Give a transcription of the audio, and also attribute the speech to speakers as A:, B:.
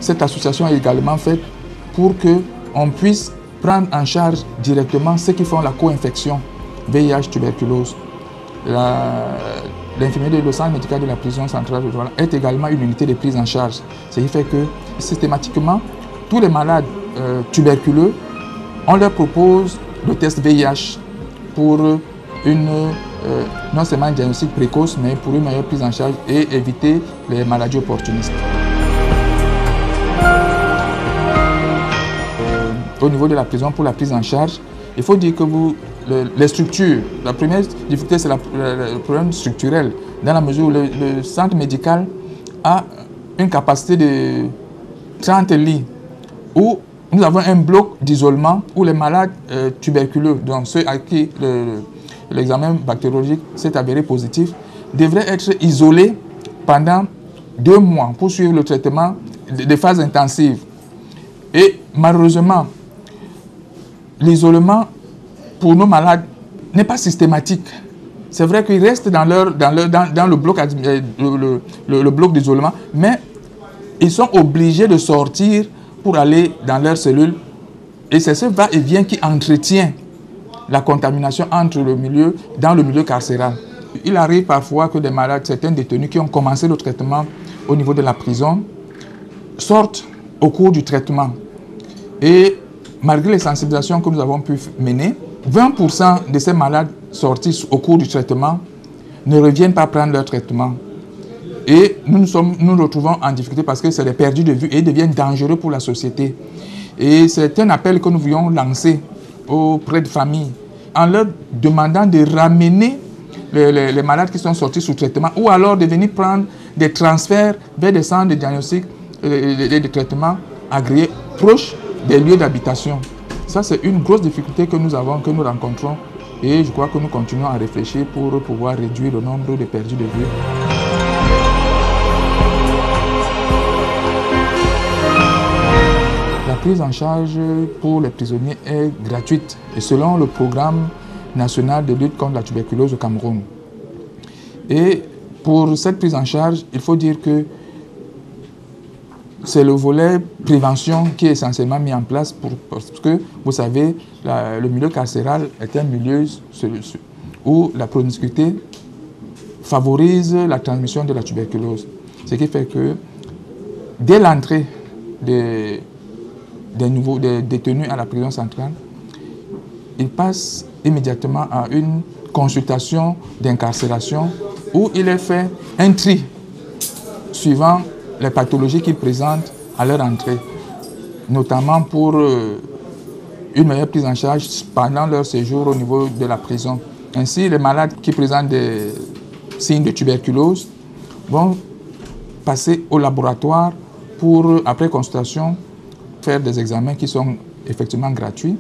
A: cette association est également faite pour qu'on puisse prendre en charge directement ceux qui font la co-infection VIH, tuberculose. L'infirmerie de le centre médical de la prison centrale de Douala est également une unité de prise en charge. Ce qui fait que systématiquement, tous les malades tuberculeux, on leur propose le test VIH pour non seulement un diagnostic précoce, mais pour une meilleure prise en charge et éviter les maladies opportunistes. Au niveau de la prison, pour la prise en charge, il faut dire que les structures, la première difficulté, c'est le problème structurel, dans la mesure où le centre médical a une capacité de 30 lits, où nous avons un bloc d'isolement où les malades tuberculeux, donc ceux à qui l'examen bactériologique s'est avéré positif, devraient être isolés pendant 2 mois pour suivre le traitement de phases intensives. Et malheureusement, l'isolement pour nos malades n'est pas systématique. C'est vrai qu'ils restent dans le bloc d'isolement, mais ils sont obligés de sortir pour aller dans leur cellule. Et c'est ce va-et-vient qui entretient la contamination dans le milieu carcéral. Il arrive parfois que des malades, certains détenus qui ont commencé le traitement au niveau de la prison, sortent au cours du traitement. Et malgré les sensibilisations que nous avons pu mener, 20% de ces malades sortis au cours du traitement ne reviennent pas prendre leur traitement. Et nous nous retrouvons en difficulté parce que c'est des perdus de vue et deviennent dangereux pour la société. Et c'est un appel que nous voulions lancer auprès de familles en leur demandant de ramener les malades qui sont sortis sous traitement ou alors de venir prendre des transferts vers des centres de diagnostic et de traitement agréés proches des lieux d'habitation. Ça, c'est une grosse difficulté que nous rencontrons et je crois que nous continuons à réfléchir pour pouvoir réduire le nombre de perdus de vue. La prise en charge pour les prisonniers est gratuite et selon le programme national de lutte contre la tuberculose au Cameroun. Et pour cette prise en charge, il faut dire que c'est le volet prévention qui est essentiellement mis en place parce que, vous savez, le milieu carcéral est un milieu où la promiscuité favorise la transmission de la tuberculose. Ce qui fait que dès l'entrée des détenus à la prison centrale, ils passent immédiatement à une consultation d'incarcération où il est fait un tri suivant les pathologies qu'ils présentent à leur entrée, notamment pour une meilleure prise en charge pendant leur séjour au niveau de la prison. Ainsi, les malades qui présentent des signes de tuberculose vont passer au laboratoire pour, après consultation, faire des examens qui sont effectivement gratuits